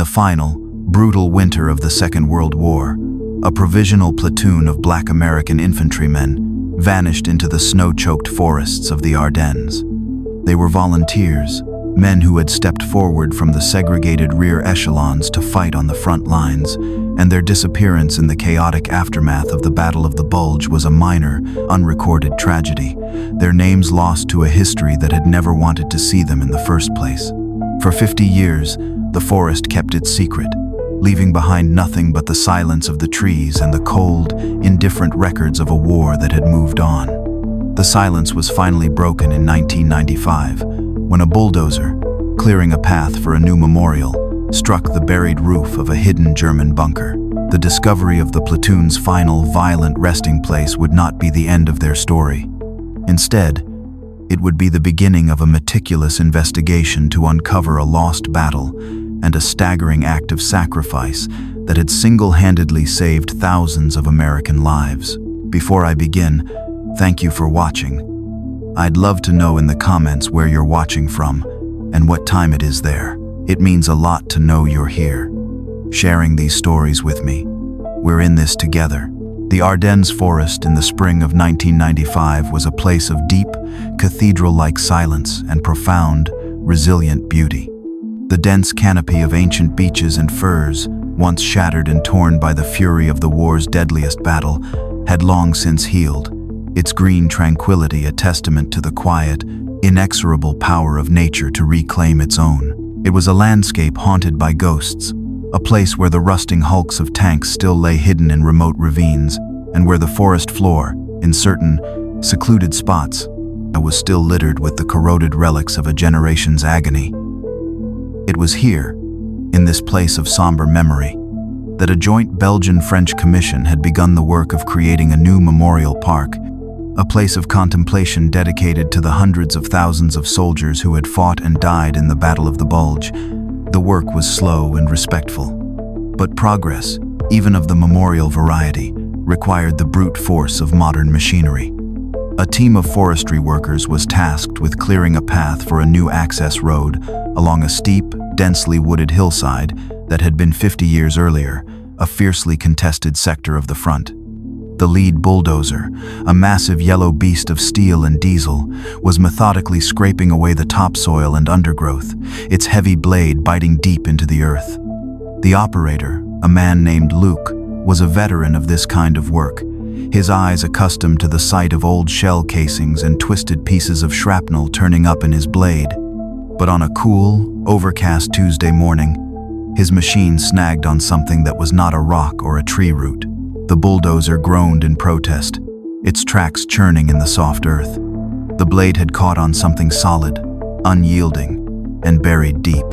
the final, brutal winter of the Second World War, a provisional platoon of Black American infantrymen vanished into the snow-choked forests of the Ardennes. They were volunteers, men who had stepped forward from the segregated rear echelons to fight on the front lines, and their disappearance in the chaotic aftermath of the Battle of the Bulge was a minor, unrecorded tragedy, their names lost to a history that had never wanted to see them in the first place. For 50 years, the forest kept its secret, leaving behind nothing but the silence of the trees and the cold, indifferent records of a war that had moved on. The silence was finally broken in 1995, when a bulldozer, clearing a path for a new memorial, struck the buried roof of a hidden German bunker. The discovery of the platoon's final violent resting place would not be the end of their story. Instead, it would be the beginning of a meticulous investigation to uncover a lost battle and a staggering act of sacrifice that had single-handedly saved thousands of American lives. Before I begin, thank you for watching. I'd love to know in the comments where you're watching from and what time it is there. It means a lot to know you're here, sharing these stories with me. We're in this together. The Ardennes forest in the spring of 1995 was a place of deep, cathedral-like silence and profound, resilient beauty. The dense canopy of ancient beeches and firs, once shattered and torn by the fury of the war's deadliest battle, had long since healed, its green tranquility a testament to the quiet, inexorable power of nature to reclaim its own. It was a landscape haunted by ghosts, a place where the rusting hulks of tanks still lay hidden in remote ravines, and where the forest floor, in certain secluded spots, was still littered with the corroded relics of a generation's agony. It was here, in this place of somber memory, that a joint Belgian-French commission had begun the work of creating a new memorial park, a place of contemplation dedicated to the hundreds of thousands of soldiers who had fought and died in the Battle of the Bulge. The work was slow and respectful, but progress, even of the memorial variety, required the brute force of modern machinery. A team of forestry workers was tasked with clearing a path for a new access road along a steep, densely wooded hillside that had been 50 years earlier, a fiercely contested sector of the front. The lead bulldozer, a massive yellow beast of steel and diesel, was methodically scraping away the topsoil and undergrowth, its heavy blade biting deep into the earth. The operator, a man named Luke, was a veteran of this kind of work, his eyes accustomed to the sight of old shell casings and twisted pieces of shrapnel turning up in his blade. But on a cool, overcast Tuesday morning, his machine snagged on something that was not a rock or a tree root. The bulldozer groaned in protest, its tracks churning in the soft earth. The blade had caught on something solid, unyielding, and buried deep.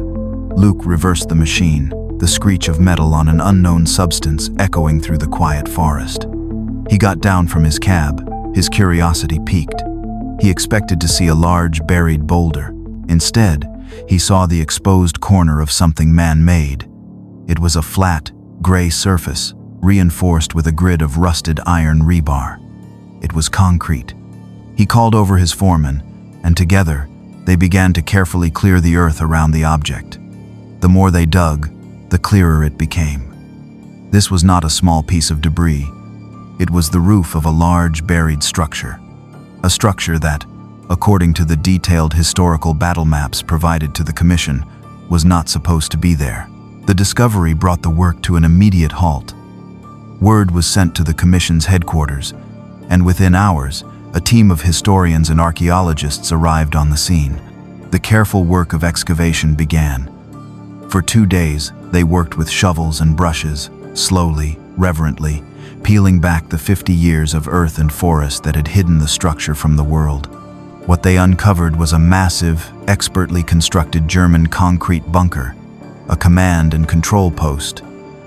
Luke reversed the machine, the screech of metal on an unknown substance echoing through the quiet forest. He got down from his cab, his curiosity piqued. He expected to see a large, buried boulder. Instead, he saw the exposed corner of something man-made. It was a flat, gray surface, reinforced with a grid of rusted iron rebar. It was concrete. He called over his foreman, and together, they began to carefully clear the earth around the object. The more they dug, the clearer it became. This was not a small piece of debris. It was the roof of a large buried structure. A structure that, according to the detailed historical battle maps provided to the commission, was not supposed to be there. The discovery brought the work to an immediate halt. Word was sent to the commission's headquarters, and within hours, a team of historians and archaeologists arrived on the scene. The careful work of excavation began. For 2 days, they worked with shovels and brushes, slowly, reverently, peeling back the 50 years of earth and forest that had hidden the structure from the world. What they uncovered was a massive, expertly constructed German concrete bunker, a command and control post,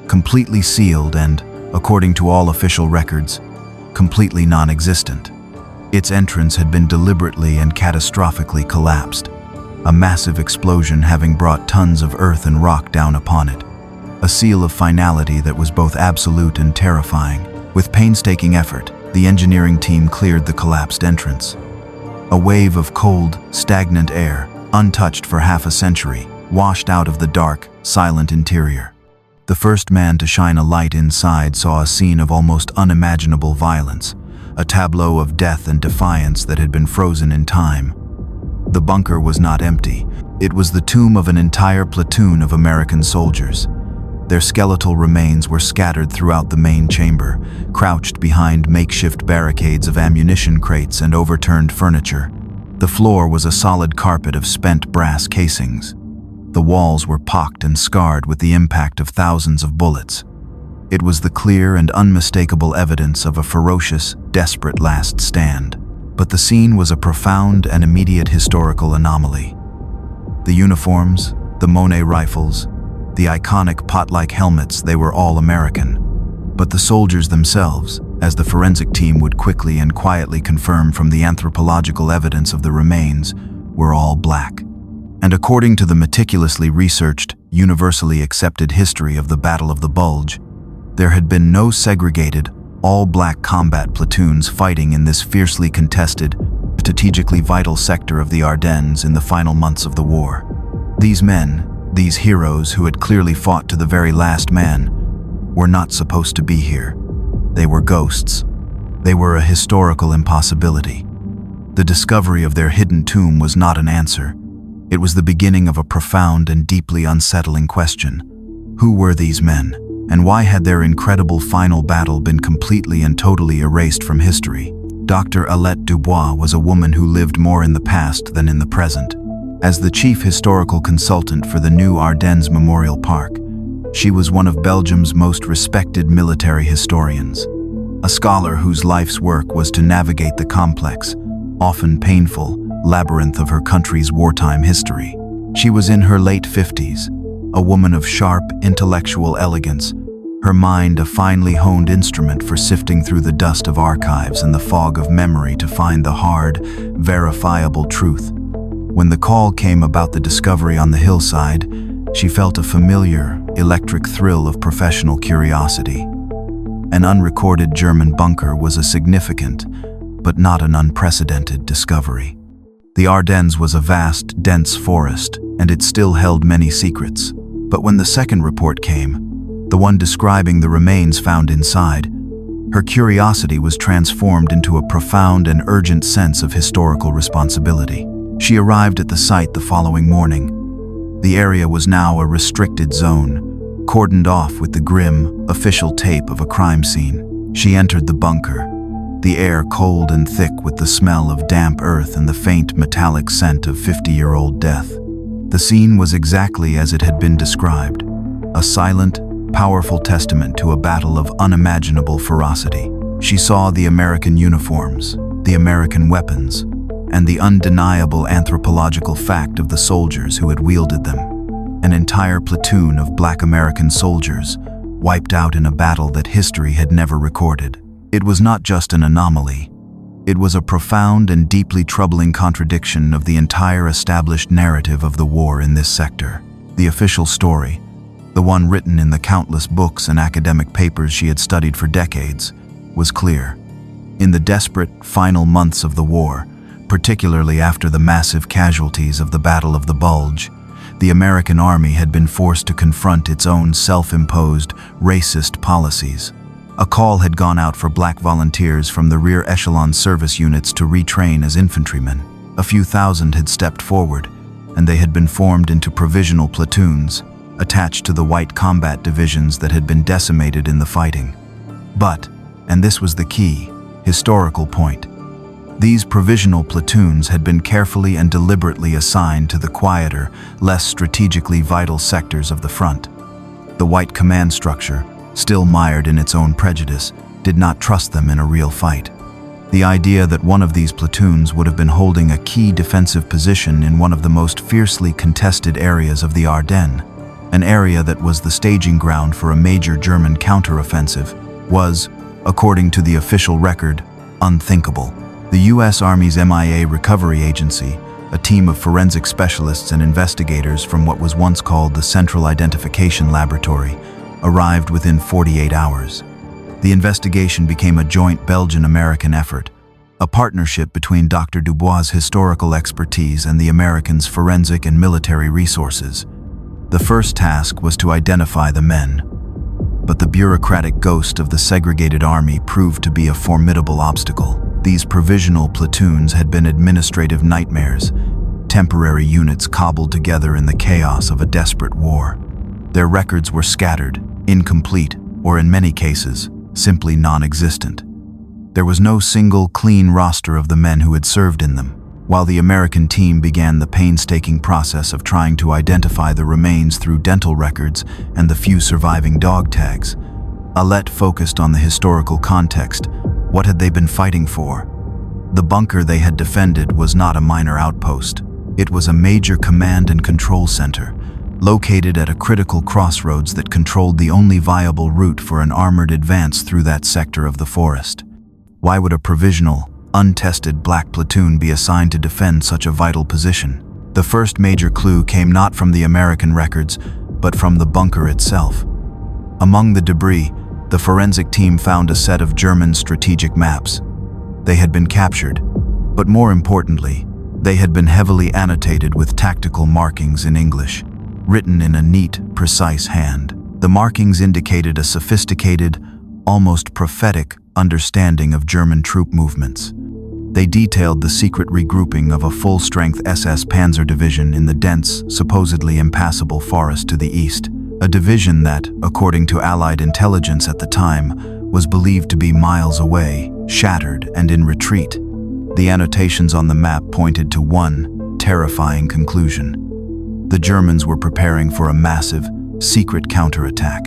completely sealed and, according to all official records, completely non-existent. Its entrance had been deliberately and catastrophically collapsed, a massive explosion having brought tons of earth and rock down upon it, a seal of finality that was both absolute and terrifying. With painstaking effort, the engineering team cleared the collapsed entrance. A wave of cold, stagnant air, untouched for half a century, washed out of the dark, silent interior. The first man to shine a light inside saw a scene of almost unimaginable violence, a tableau of death and defiance that had been frozen in time. The bunker was not empty. It was the tomb of an entire platoon of American soldiers. Their skeletal remains were scattered throughout the main chamber, crouched behind makeshift barricades of ammunition crates and overturned furniture. The floor was a solid carpet of spent brass casings. The walls were pocked and scarred with the impact of thousands of bullets. It was the clear and unmistakable evidence of a ferocious, desperate last stand. But the scene was a profound and immediate historical anomaly. The uniforms, the Monet rifles, the iconic pot-like helmets, they were all American. But the soldiers themselves, as the forensic team would quickly and quietly confirm from the anthropological evidence of the remains, were all black. And according to the meticulously researched, universally accepted history of the Battle of the Bulge, there had been no segregated, all-black combat platoons fighting in this fiercely contested, strategically vital sector of the Ardennes in the final months of the war. These men, these heroes who had clearly fought to the very last man, were not supposed to be here. They were ghosts. They were a historical impossibility. The discovery of their hidden tomb was not an answer. It was the beginning of a profound and deeply unsettling question. Who were these men, and why had their incredible final battle been completely and totally erased from history? Dr. Alette Dubois was a woman who lived more in the past than in the present. As the chief historical consultant for the new Ardennes Memorial Park, she was one of Belgium's most respected military historians, a scholar whose life's work was to navigate the complex, often painful, labyrinth of her country's wartime history. She was in her late 50s, a woman of sharp, intellectual elegance, her mind a finely honed instrument for sifting through the dust of archives and the fog of memory to find the hard, verifiable truth. When the call came about the discovery on the hillside, she felt a familiar, electric thrill of professional curiosity. An unrecorded German bunker was a significant, but not an unprecedented discovery. The Ardennes was a vast, dense forest, and it still held many secrets. But when the second report came, the one describing the remains found inside, her curiosity was transformed into a profound and urgent sense of historical responsibility. She arrived at the site the following morning. The area was now a restricted zone, cordoned off with the grim, official tape of a crime scene. She entered the bunker, the air cold and thick with the smell of damp earth and the faint metallic scent of 50-year-old death. The scene was exactly as it had been described, a silent, powerful testament to a battle of unimaginable ferocity. She saw the American uniforms, the American weapons, and the undeniable anthropological fact of the soldiers who had wielded them. An entire platoon of Black American soldiers, wiped out in a battle that history had never recorded. It was not just an anomaly. It was a profound and deeply troubling contradiction of the entire established narrative of the war in this sector. The official story, the one written in the countless books and academic papers she had studied for decades, was clear. In the desperate, final months of the war, particularly after the massive casualties of the Battle of the Bulge, the American Army had been forced to confront its own self-imposed, racist policies. A call had gone out for black volunteers from the rear echelon service units to retrain as infantrymen. A few thousand had stepped forward, and they had been formed into provisional platoons, attached to the white combat divisions that had been decimated in the fighting. But, and this was the key, historical point, these provisional platoons had been carefully and deliberately assigned to the quieter, less strategically vital sectors of the front. The white command structure, still mired in its own prejudice, did not trust them in a real fight. The idea that one of these platoons would have been holding a key defensive position in one of the most fiercely contested areas of the Ardennes, an area that was the staging ground for a major German counteroffensive, was, according to the official record, unthinkable. The U.S. Army's MIA Recovery Agency, a team of forensic specialists and investigators from what was once called the Central Identification Laboratory, arrived within 48 hours. The investigation became a joint Belgian-American effort, a partnership between Dr. Dubois' historical expertise and the Americans' forensic and military resources. The first task was to identify the men, but the bureaucratic ghost of the segregated army proved to be a formidable obstacle. These provisional platoons had been administrative nightmares, temporary units cobbled together in the chaos of a desperate war. Their records were scattered, incomplete, or in many cases, simply non-existent. There was no single clean roster of the men who had served in them. While the American team began the painstaking process of trying to identify the remains through dental records and the few surviving dog tags, Alette focused on the historical context. What had they been fighting for? The bunker they had defended was not a minor outpost. It was a major command and control center, located at a critical crossroads that controlled the only viable route for an armored advance through that sector of the forest. Why would a provisional, untested black platoon be assigned to defend such a vital position? The first major clue came not from the American records, but from the bunker itself. Among the debris, the forensic team found a set of German strategic maps. They had been captured, but more importantly, they had been heavily annotated with tactical markings in English, written in a neat, precise hand. The markings indicated a sophisticated, almost prophetic understanding of German troop movements. They detailed the secret regrouping of a full-strength SS Panzer division in the dense, supposedly impassable forest to the east, a division that, according to Allied intelligence at the time, was believed to be miles away, shattered and in retreat. The annotations on the map pointed to one terrifying conclusion. The Germans were preparing for a massive, secret counterattack,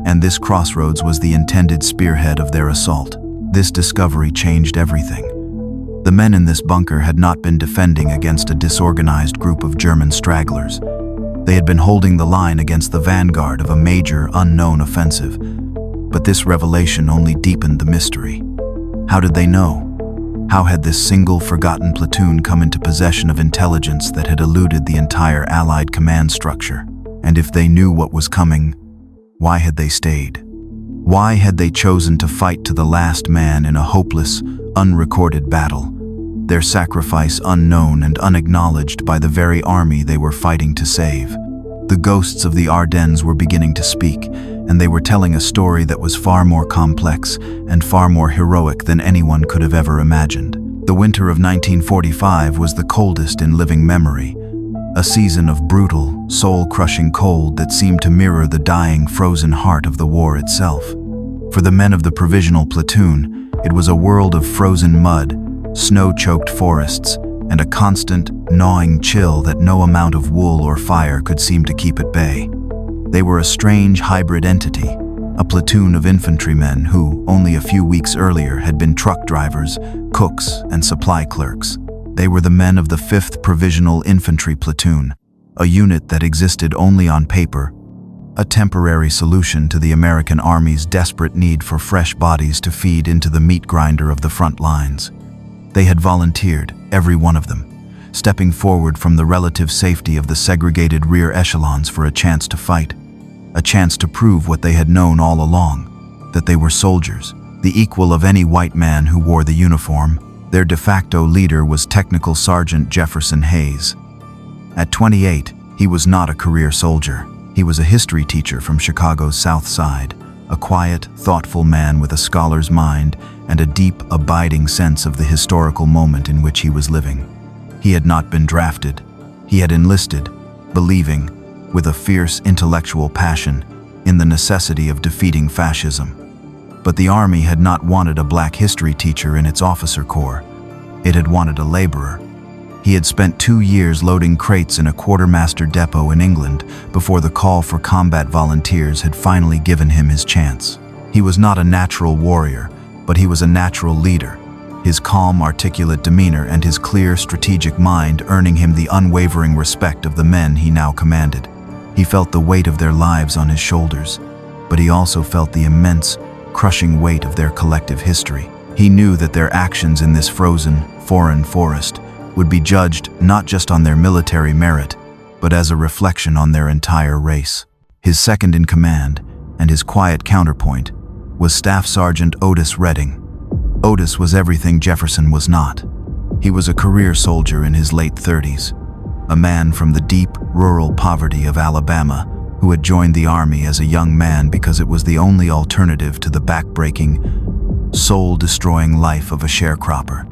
and this crossroads was the intended spearhead of their assault. This discovery changed everything. The men in this bunker had not been defending against a disorganized group of German stragglers. They had been holding the line against the vanguard of a major, unknown offensive. But this revelation only deepened the mystery. How did they know? How had this single, forgotten platoon come into possession of intelligence that had eluded the entire Allied command structure? And if they knew what was coming, why had they stayed? Why had they chosen to fight to the last man in a hopeless, unrecorded battle, their sacrifice unknown and unacknowledged by the very army they were fighting to save? The ghosts of the Ardennes were beginning to speak, and they were telling a story that was far more complex and far more heroic than anyone could have ever imagined. The winter of 1945 was the coldest in living memory, a season of brutal, soul-crushing cold that seemed to mirror the dying, frozen heart of the war itself. For the men of the provisional platoon, it was a world of frozen mud, snow-choked forests, and a constant, gnawing chill that no amount of wool or fire could seem to keep at bay. They were a strange hybrid entity, a platoon of infantrymen who, only a few weeks earlier, had been truck drivers, cooks, and supply clerks. They were the men of the 5th Provisional Infantry Platoon, a unit that existed only on paper, a temporary solution to the American Army's desperate need for fresh bodies to feed into the meat grinder of the front lines. They had volunteered, every one of them, stepping forward from the relative safety of the segregated rear echelons for a chance to fight, a chance to prove what they had known all along, that they were soldiers, the equal of any white man who wore the uniform. Their de facto leader was Technical Sergeant Jefferson Hayes. At 28, he was not a career soldier. He was a history teacher from Chicago's South Side, a quiet, thoughtful man with a scholar's mind and a deep, abiding sense of the historical moment in which he was living. He had not been drafted. He had enlisted, believing, with a fierce intellectual passion, in the necessity of defeating fascism. But the Army had not wanted a black history teacher in its officer corps. It had wanted a laborer. He had spent 2 years loading crates in a quartermaster depot in England before the call for combat volunteers had finally given him his chance. He was not a natural warrior, but he was a natural leader, his calm, articulate demeanor and his clear, strategic mind earning him the unwavering respect of the men he now commanded. He felt the weight of their lives on his shoulders, but he also felt the immense, crushing weight of their collective history. He knew that their actions in this frozen, foreign forest would be judged not just on their military merit, but as a reflection on their entire race. His second in command, and his quiet counterpoint, was Staff Sergeant Otis Redding. Otis was everything Jefferson was not. He was a career soldier in his late 30s, a man from the deep, rural poverty of Alabama who had joined the army as a young man because it was the only alternative to the back-breaking, soul-destroying life of a sharecropper.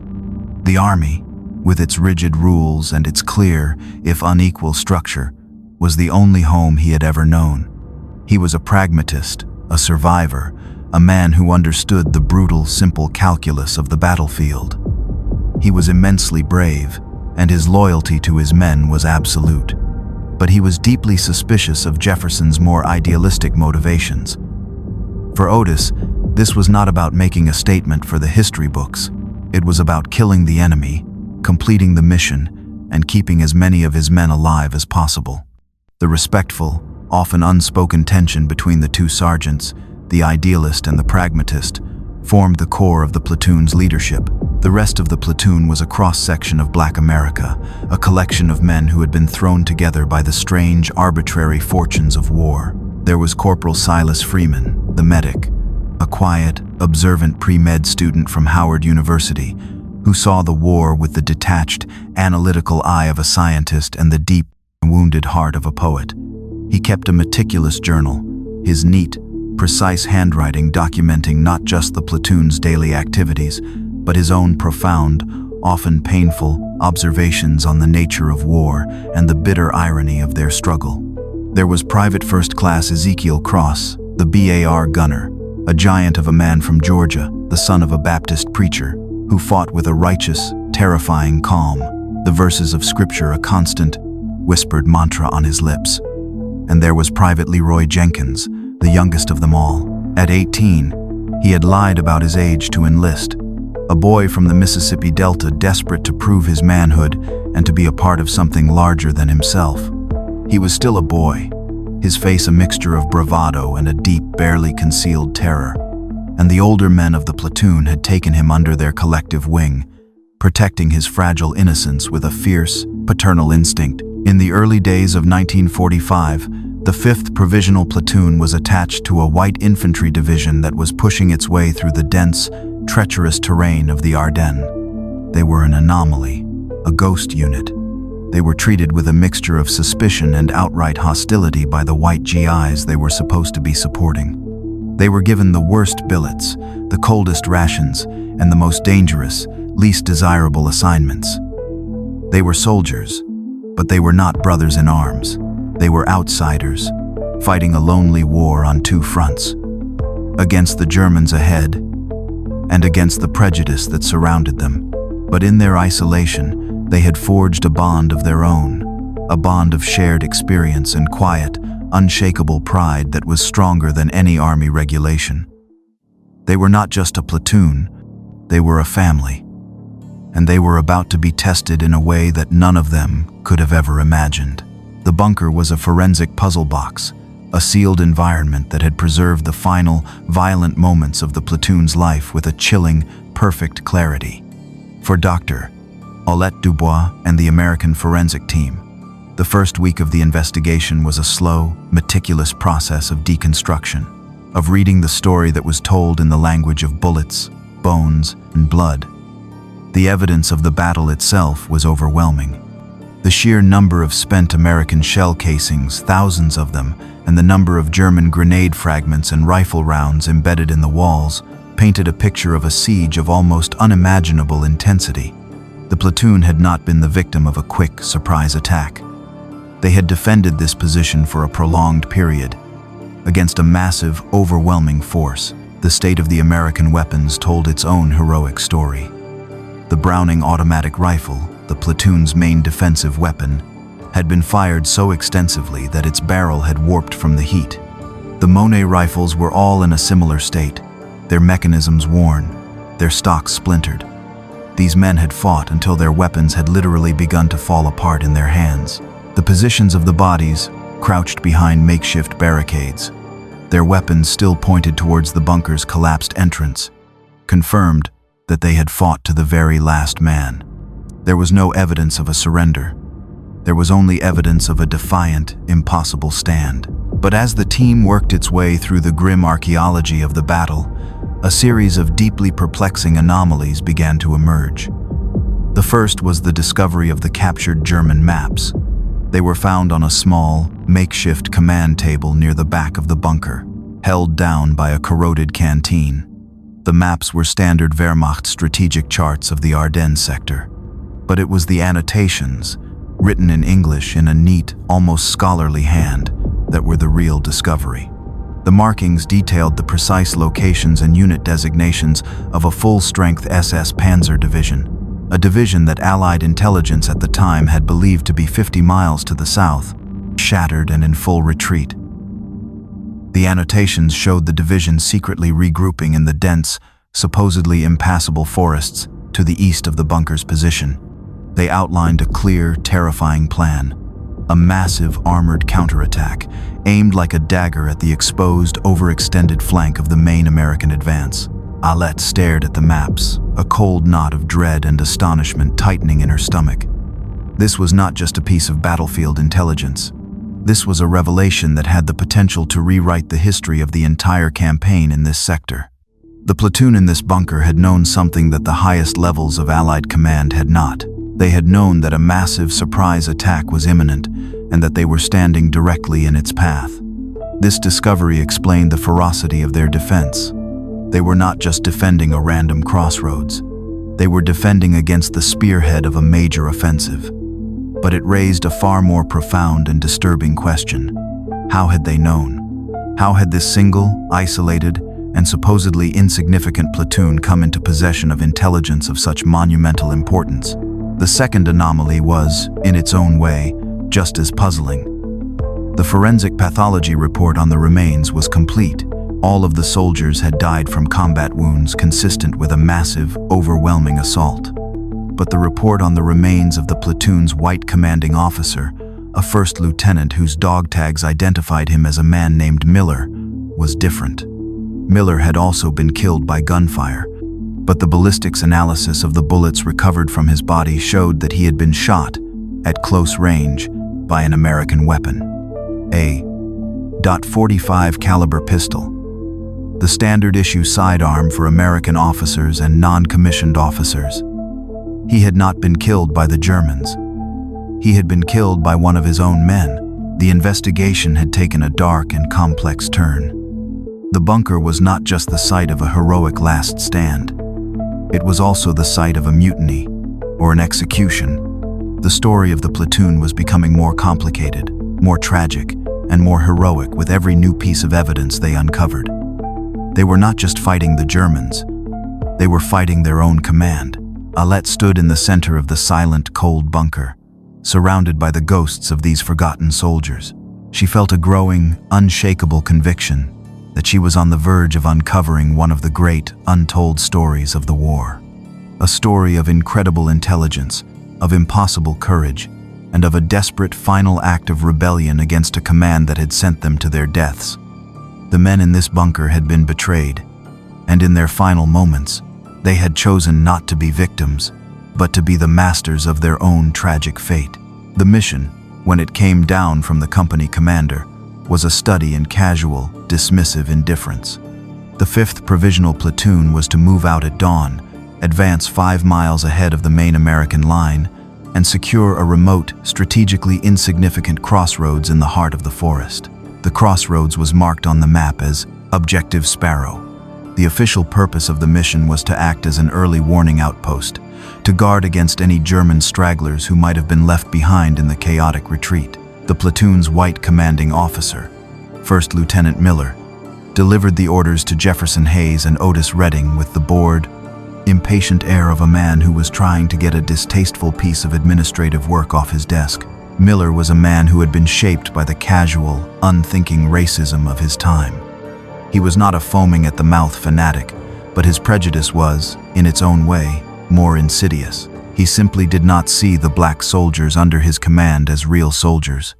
The army, with its rigid rules and its clear, if unequal structure, was the only home he had ever known. He was a pragmatist, a survivor, a man who understood the brutal, simple calculus of the battlefield. He was immensely brave, and his loyalty to his men was absolute. But he was deeply suspicious of Jefferson's more idealistic motivations. For Otis, this was not about making a statement for the history books. It was about killing the enemy, completing the mission, and keeping as many of his men alive as possible. The respectful, often unspoken tension between the two sergeants, the idealist and the pragmatist, formed the core of the platoon's leadership. The rest of the platoon was a cross-section of Black America, a collection of men who had been thrown together by the strange, arbitrary fortunes of war. There was Corporal Silas Freeman, the medic, a quiet, observant pre-med student from Howard University, who saw the war with the detached, analytical eye of a scientist and the deep, wounded heart of a poet. He kept a meticulous journal, his neat, precise handwriting documenting not just the platoon's daily activities, but his own profound, often painful, observations on the nature of war and the bitter irony of their struggle. There was Private First Class Ezekiel Cross, the BAR gunner, a giant of a man from Georgia, the son of a Baptist preacher, who fought with a righteous, terrifying calm, the verses of Scripture a constant, whispered mantra on his lips. And there was Private Leroy Jenkins, the youngest of them all. At 18, he had lied about his age to enlist, a boy from the Mississippi Delta desperate to prove his manhood and to be a part of something larger than himself. He was still a boy, his face a mixture of bravado and a deep, barely concealed terror, and the older men of the platoon had taken him under their collective wing, protecting his fragile innocence with a fierce, paternal instinct. In the early days of 1945, the 5th Provisional Platoon was attached to a white infantry division that was pushing its way through the dense, treacherous terrain of the Ardennes. They were an anomaly, a ghost unit. They were treated with a mixture of suspicion and outright hostility by the white GIs they were supposed to be supporting. They were given the worst billets, the coldest rations, and the most dangerous, least desirable assignments. They were soldiers, but they were not brothers in arms. They were outsiders, fighting a lonely war on two fronts, against the Germans ahead and against the prejudice that surrounded them. But in their isolation, they had forged a bond of their own, a bond of shared experience and quiet, unshakable pride that was stronger than any army regulation. They were not just a platoon, they were a family, and they were about to be tested in a way that none of them could have ever imagined. The bunker was a forensic puzzle box, a sealed environment that had preserved the final, violent moments of the platoon's life with a chilling, perfect clarity. For Dr. Dubois and the American forensic team, the first week of the investigation was a slow, meticulous process of deconstruction, of reading the story that was told in the language of bullets, bones, and blood. The evidence of the battle itself was overwhelming. The sheer number of spent American shell casings, thousands of them, and the number of German grenade fragments and rifle rounds embedded in the walls painted a picture of a siege of almost unimaginable intensity. The platoon had not been the victim of a quick, surprise attack. They had defended this position for a prolonged period, against a massive, overwhelming force. The state of the American weapons told its own heroic story. The Browning automatic rifle, the platoon's main defensive weapon, had been fired so extensively that its barrel had warped from the heat. The Monet rifles were all in a similar state, their mechanisms worn, their stocks splintered. These men had fought until their weapons had literally begun to fall apart in their hands. The positions of the bodies, crouched behind makeshift barricades, their weapons still pointed towards the bunker's collapsed entrance, confirmed that they had fought to the very last man. There was no evidence of a surrender. There was only evidence of a defiant, impossible stand. But as the team worked its way through the grim archaeology of the battle, a series of deeply perplexing anomalies began to emerge. The first was the discovery of the captured German maps, They were found on a small, makeshift command table near the back of the bunker, held down by a corroded canteen. The maps were standard Wehrmacht strategic charts of the Ardennes sector, but it was the annotations, written in English in a neat, almost scholarly hand, that were the real discovery. The markings detailed the precise locations and unit designations of a full-strength SS Panzer division, a division that Allied intelligence at the time had believed to be 50 miles to the south, shattered and in full retreat. The annotations showed the division secretly regrouping in the dense, supposedly impassable forests to the east of the bunker's position. They outlined a clear, terrifying plan, a massive armored counterattack aimed like a dagger at the exposed, overextended flank of the main American advance. Alette stared at the maps, a cold knot of dread and astonishment tightening in her stomach. This was not just a piece of battlefield intelligence. This was a revelation that had the potential to rewrite the history of the entire campaign in this sector. The platoon in this bunker had known something that the highest levels of Allied command had not. They had known that a massive surprise attack was imminent and that they were standing directly in its path. This discovery explained the ferocity of their defense. They were not just defending a random crossroads. They were defending against the spearhead of a major offensive. But it raised a far more profound and disturbing question. How had they known? How had this single, isolated, and supposedly insignificant platoon come into possession of intelligence of such monumental importance? The second anomaly was, in its own way, just as puzzling. The forensic pathology report on the remains was complete. All of the soldiers had died from combat wounds consistent with a massive, overwhelming assault. But the report on the remains of the platoon's white commanding officer, a first lieutenant whose dog tags identified him as a man named Miller, was different. Miller had also been killed by gunfire, but the ballistics analysis of the bullets recovered from his body showed that he had been shot, at close range, by an American weapon. A .45 caliber pistol, the standard issue sidearm for American officers and non-commissioned officers. He had not been killed by the Germans. He had been killed by one of his own men. The investigation had taken a dark and complex turn. The bunker was not just the site of a heroic last stand. It was also the site of a mutiny, or an execution. The story of the platoon was becoming more complicated, more tragic, and more heroic with every new piece of evidence they uncovered. They were not just fighting the Germans. They were fighting their own command. Alette stood in the center of the silent, cold bunker, surrounded by the ghosts of these forgotten soldiers. She felt a growing, unshakable conviction that she was on the verge of uncovering one of the great, untold stories of the war. A story of incredible intelligence, of impossible courage, and of a desperate final act of rebellion against a command that had sent them to their deaths. The men in this bunker had been betrayed, and in their final moments, they had chosen not to be victims, but to be the masters of their own tragic fate. The mission, when it came down from the company commander, was a study in casual, dismissive indifference. The 5th Provisional Platoon was to move out at dawn, advance 5 miles ahead of the main American line, and secure a remote, strategically insignificant crossroads in the heart of the forest. The crossroads was marked on the map as Objective Sparrow. The official purpose of the mission was to act as an early warning outpost, to guard against any German stragglers who might have been left behind in the chaotic retreat. The platoon's white commanding officer, First Lieutenant Miller, delivered the orders to Jefferson Hayes and Otis Redding with the bored, impatient air of a man who was trying to get a distasteful piece of administrative work off his desk. Miller was a man who had been shaped by the casual, unthinking racism of his time. He was not a foaming-at-the-mouth fanatic, but his prejudice was, in its own way, more insidious. He simply did not see the black soldiers under his command as real soldiers.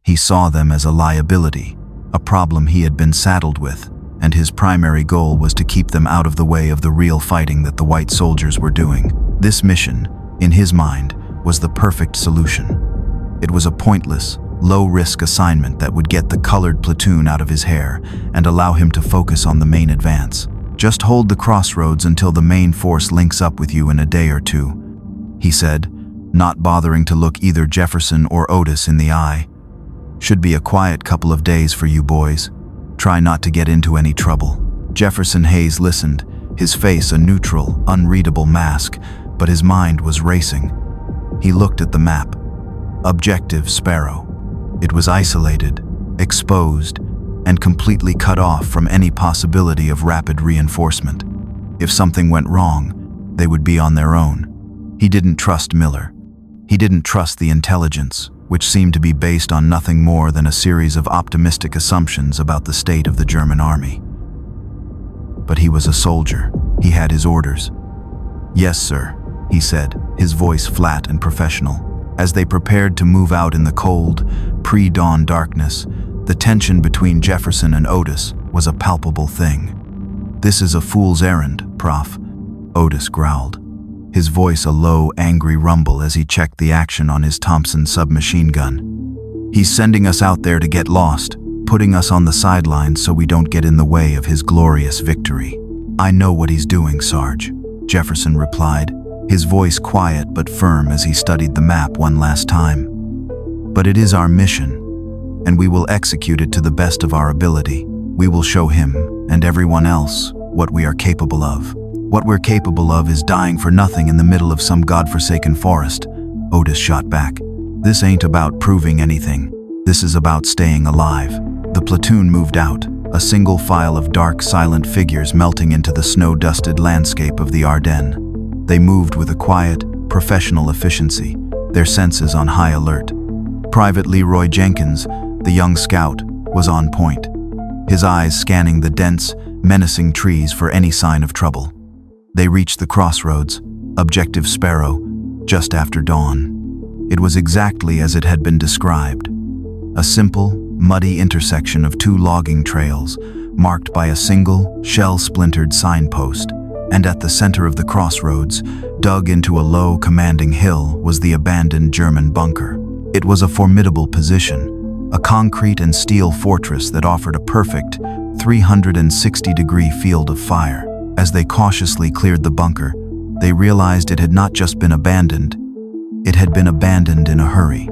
He saw them as a liability, a problem he had been saddled with, and his primary goal was to keep them out of the way of the real fighting that the white soldiers were doing. This mission, in his mind, was the perfect solution. It was a pointless, low-risk assignment that would get the colored platoon out of his hair and allow him to focus on the main advance. Just hold the crossroads until the main force links up with you in a day or two, he said, not bothering to look either Jefferson or Otis in the eye. "Should be a quiet couple of days for you boys. Try not to get into any trouble." Jefferson Hayes listened, his face a neutral, unreadable mask, but his mind was racing. He looked at the map. Objective Sparrow. It was isolated, exposed, and completely cut off from any possibility of rapid reinforcement. If something went wrong, they would be on their own. He didn't trust Miller. He didn't trust the intelligence, which seemed to be based on nothing more than a series of optimistic assumptions about the state of the German army. But he was a soldier. He had his orders. "Yes, sir," he said, his voice flat and professional. As they prepared to move out in the cold, pre-dawn darkness, the tension between Jefferson and Otis was a palpable thing. "This is a fool's errand, Prof," Otis growled, his voice a low, angry rumble as he checked the action on his Thompson submachine gun. "He's sending us out there to get lost, putting us on the sidelines so we don't get in the way of his glorious victory." "I know what he's doing, Sarge," Jefferson replied, his voice quiet but firm as he studied the map one last time. "But it is our mission, and we will execute it to the best of our ability. We will show him, and everyone else, what we are capable of. What we're capable of is dying for nothing in the middle of some godforsaken forest," Otis shot back. "This ain't about proving anything. This is about staying alive." The platoon moved out, a single file of dark, silent figures melting into the snow-dusted landscape of the Ardennes. They moved with a quiet, professional efficiency, their senses on high alert. Private Leroy Jenkins, the young scout, was on point, his eyes scanning the dense, menacing trees for any sign of trouble. They reached the crossroads, Objective Sparrow, just after dawn. It was exactly as it had been described. A simple, muddy intersection of two logging trails, marked by a single, shell-splintered signpost, and at the center of the crossroads, dug into a low, commanding hill, was the abandoned German bunker. It was a formidable position, a concrete and steel fortress that offered a perfect 360-degree field of fire. As they cautiously cleared the bunker, they realized it had not just been abandoned, it had been abandoned in a hurry.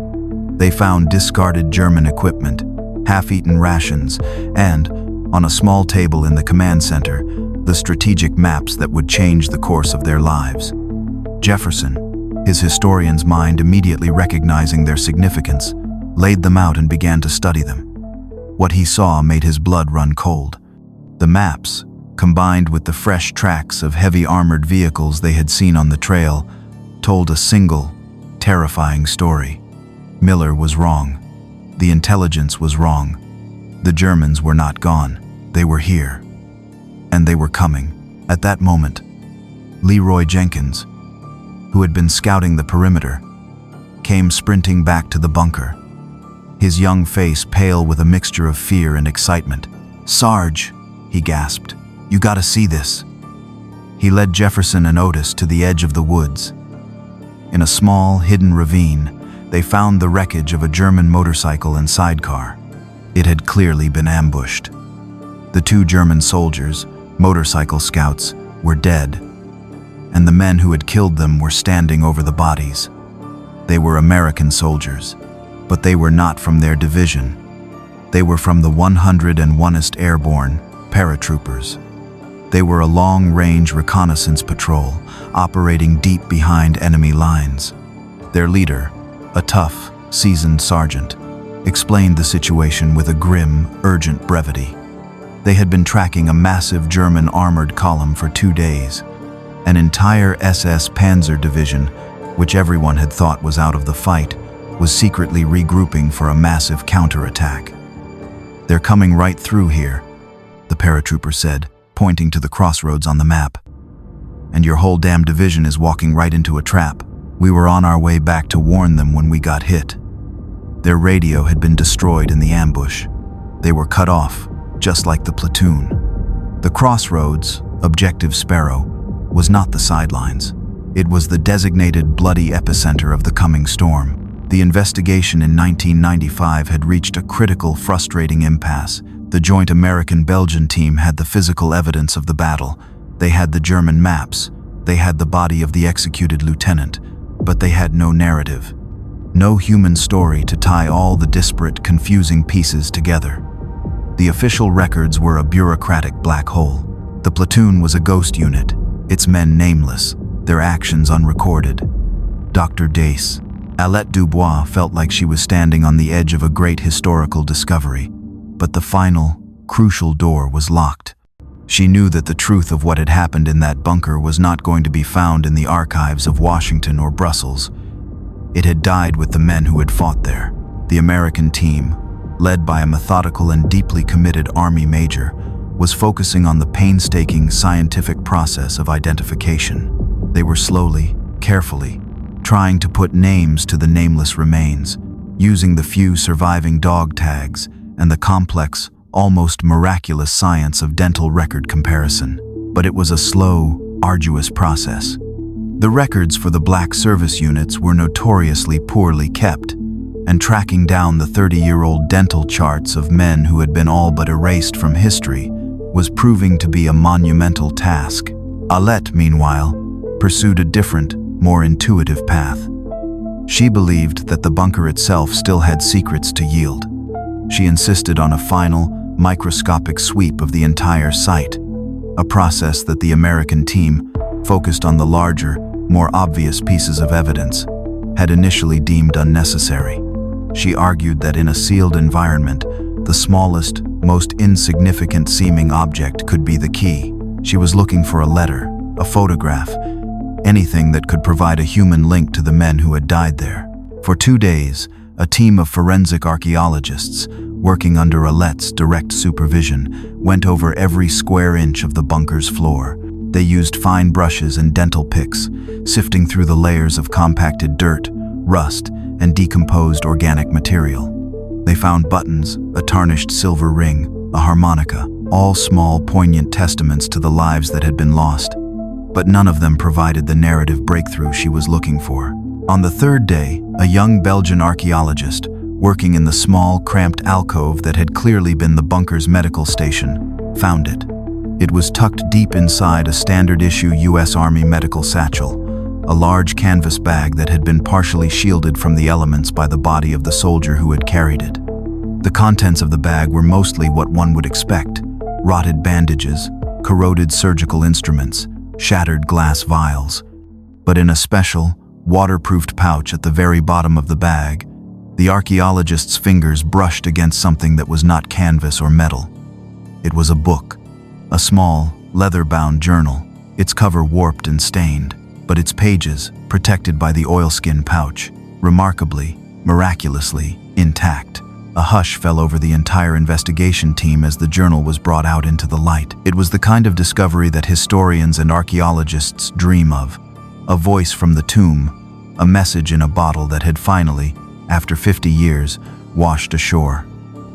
They found discarded German equipment, half-eaten rations, and, on a small table in the command center, the strategic maps that would change the course of their lives. Jefferson, his historian's mind immediately recognizing their significance, laid them out and began to study them. What he saw made his blood run cold. The maps, combined with the fresh tracks of heavy armored vehicles they had seen on the trail, told a single, terrifying story. Miller was wrong. The intelligence was wrong. The Germans were not gone. They were here. And they were coming. At that moment, Leroy Jenkins, who had been scouting the perimeter, came sprinting back to the bunker, his young face pale with a mixture of fear and excitement. "Sarge," he gasped, "you gotta see this." He led Jefferson and Otis to the edge of the woods. In a small, hidden ravine, they found the wreckage of a German motorcycle and sidecar. It had clearly been ambushed. The two German soldiers, motorcycle scouts, were dead, and the men who had killed them were standing over the bodies. They were American soldiers, but they were not from their division. They were from the 101st Airborne paratroopers. They were a long-range reconnaissance patrol, operating deep behind enemy lines. Their leader, a tough, seasoned sergeant, explained the situation with a grim, urgent brevity. They had been tracking a massive German armored column for 2 days. An entire SS Panzer division, which everyone had thought was out of the fight, was secretly regrouping for a massive counterattack. "They're coming right through here," the paratrooper said, pointing to the crossroads on the map. "And your whole damn division is walking right into a trap. We were on our way back to warn them when we got hit." Their radio had been destroyed in the ambush. They were cut off, just like the platoon. The crossroads, Objective Sparrow, was not the sidelines. It was the designated bloody epicenter of the coming storm. The investigation in 1995 had reached a critical, frustrating impasse. The joint American-Belgian team had the physical evidence of the battle. They had the German maps. They had the body of the executed lieutenant. but they had no narrative. No human story to tie all the disparate, confusing pieces together. The official records were a bureaucratic black hole. The platoon was a ghost unit, its men nameless, their actions unrecorded. Dr. Dace, Alette Dubois felt like she was standing on the edge of a great historical discovery, but the final, crucial door was locked. She knew that the truth of what had happened in that bunker was not going to be found in the archives of Washington or Brussels. It had died with the men who had fought there. The American team, led by a methodical and deeply committed Army major, was focusing on the painstaking scientific process of identification. They were slowly, carefully, trying to put names to the nameless remains, using the few surviving dog tags and the complex, almost miraculous science of dental record comparison. But it was a slow, arduous process. The records for the black service units were notoriously poorly kept, and tracking down the 30-year-old dental charts of men who had been all but erased from history was proving to be a monumental task. Alette, meanwhile, pursued a different, more intuitive path. She believed that the bunker itself still had secrets to yield. She insisted on a final, microscopic sweep of the entire site, a process that the American team, focused on the larger, more obvious pieces of evidence, had initially deemed unnecessary. She argued that in a sealed environment, the smallest, most insignificant seeming object could be the key. She was looking for a letter, a photograph, anything that could provide a human link to the men who had died there. For 2 days, a team of forensic archaeologists, working under Alette's direct supervision, went over every square inch of the bunker's floor. They used fine brushes and dental picks, sifting through the layers of compacted dirt, rust, and decomposed organic material. They found buttons, a tarnished silver ring, a harmonica, all small, poignant testaments to the lives that had been lost. But none of them provided the narrative breakthrough she was looking for. On the 3rd day, a young Belgian archaeologist, working in the small, cramped alcove that had clearly been the bunker's medical station, found it. It was tucked deep inside a standard-issue U.S. Army medical satchel, a large canvas bag that had been partially shielded from the elements by the body of the soldier who had carried it. The contents of the bag were mostly what one would expect: rotted bandages, corroded surgical instruments, shattered glass vials. But in a special, waterproofed pouch at the very bottom of the bag, the archaeologist's fingers brushed against something that was not canvas or metal. It was a book, a small, leather-bound journal, its cover warped and stained, but its pages, protected by the oilskin pouch, remarkably, miraculously, intact. A hush fell over the entire investigation team as the journal was brought out into the light. It was the kind of discovery that historians and archaeologists dream of. A voice from the tomb, a message in a bottle that had finally, after 50 years, washed ashore.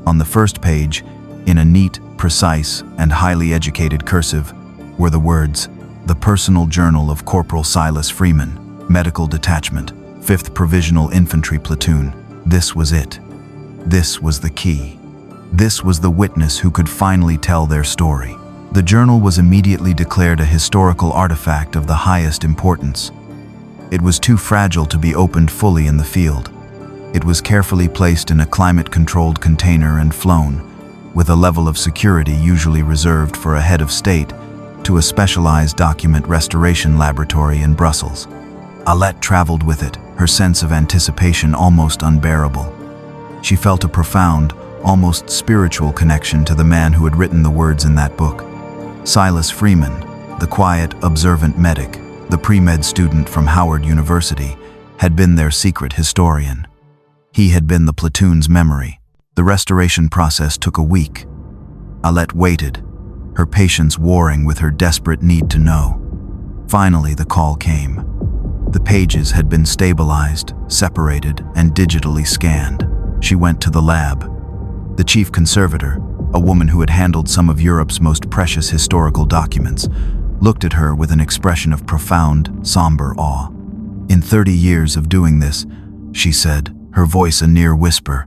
On the first page, in a neat, precise, and highly educated cursive, were the words, "The Personal Journal of Corporal Silas Freeman, Medical Detachment, 5th Provisional Infantry Platoon." This was it. This was the key. This was the witness who could finally tell their story. The journal was immediately declared a historical artifact of the highest importance. It was too fragile to be opened fully in the field. It was carefully placed in a climate-controlled container and flown, with a level of security usually reserved for a head of state, to a specialized document restoration laboratory in Brussels. Alette traveled with it, her sense of anticipation almost unbearable. She felt a profound, almost spiritual connection to the man who had written the words in that book. Silas Freeman, the quiet, observant medic, the pre-med student from Howard University, had been their secret historian. He had been the platoon's memory. The restoration process took a week. Alette waited, her patience warring with her desperate need to know. Finally, the call came. The pages had been stabilized, separated, and digitally scanned. She went to the lab. The chief conservator, a woman who had handled some of Europe's most precious historical documents, looked at her with an expression of profound, somber awe. "In 30 years of doing this," she said, her voice a near whisper,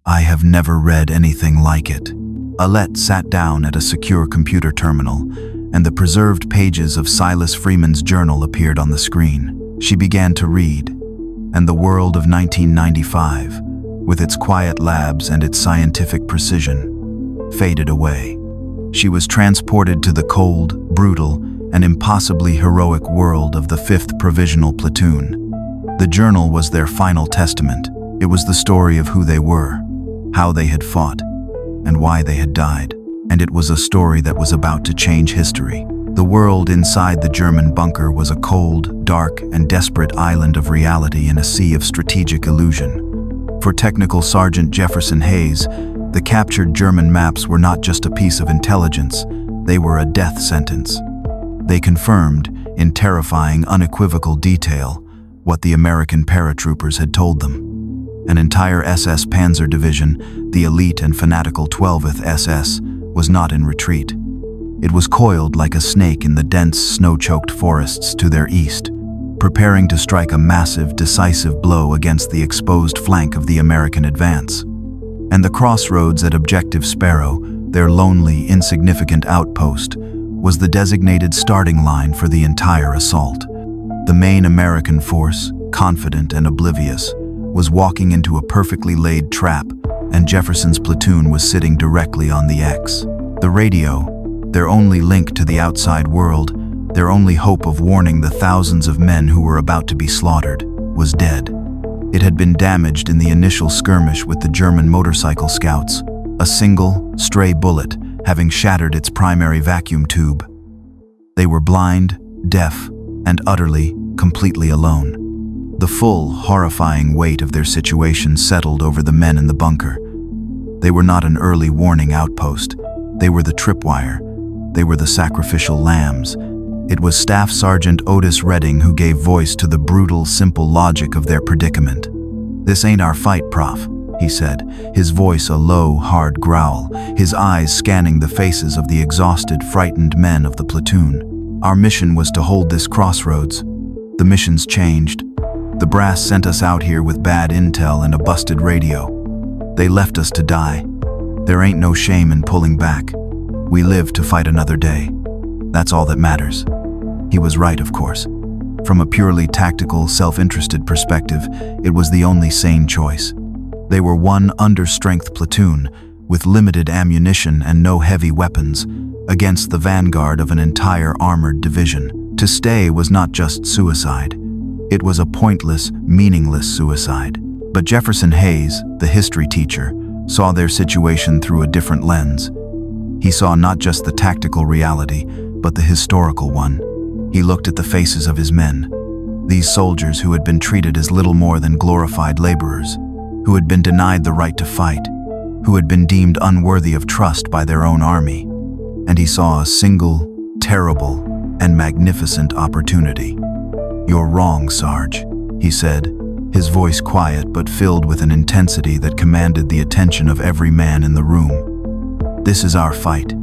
"I have never read anything like it." Alette sat down at a secure computer terminal, and the preserved pages of Silas Freeman's journal appeared on the screen. She began to read, and the world of 1995, with its quiet labs and its scientific precision, faded away. She was transported to the cold, brutal, and impossibly heroic world of the 5th Provisional Platoon. The journal was their final testament. It was the story of who they were, how they had fought, and why they had died. And it was a story that was about to change history. The world inside the German bunker was a cold, dark, and desperate island of reality in a sea of strategic illusion. For Technical Sergeant Jefferson Hayes, the captured German maps were not just a piece of intelligence, they were a death sentence. They confirmed, in terrifying, unequivocal detail, what the American paratroopers had told them. An entire SS Panzer division, the elite and fanatical 12th SS, was not in retreat. It was coiled like a snake in the dense, snow-choked forests to their east, preparing to strike a massive, decisive blow against the exposed flank of the American advance. And the crossroads at Objective Sparrow, their lonely, insignificant outpost, was the designated starting line for the entire assault. The main American force, confident and oblivious, was walking into a perfectly laid trap, and Jefferson's platoon was sitting directly on the X. The radio, their only link to the outside world, their only hope of warning the thousands of men who were about to be slaughtered, was dead. It had been damaged in the initial skirmish with the German motorcycle scouts, a single, stray bullet having shattered its primary vacuum tube. They were blind, deaf, and utterly, completely alone. The full, horrifying weight of their situation settled over the men in the bunker. They were not an early warning outpost. They were the tripwire. They were the sacrificial lambs. It was Staff Sergeant Otis Redding who gave voice to the brutal, simple logic of their predicament. "This ain't our fight, Prof," he said, his voice a low, hard growl, his eyes scanning the faces of the exhausted, frightened men of the platoon. "Our mission was to hold this crossroads. The mission's changed. The brass sent us out here with bad intel and a busted radio. They left us to die. There ain't no shame in pulling back. We live to fight another day. That's all that matters." He was right, of course. From a purely tactical, self-interested perspective, it was the only sane choice. They were one under-strength platoon, with limited ammunition and no heavy weapons, against the vanguard of an entire armored division. To stay was not just suicide. It was a pointless, meaningless suicide. But Jefferson Hayes, the history teacher, saw their situation through a different lens. He saw not just the tactical reality, but the historical one. He looked at the faces of his men, these soldiers who had been treated as little more than glorified laborers, who had been denied the right to fight, who had been deemed unworthy of trust by their own army. And he saw a single, terrible, and magnificent opportunity. "You're wrong, Sarge," he said, his voice quiet but filled with an intensity that commanded the attention of every man in the room. "This is our fight.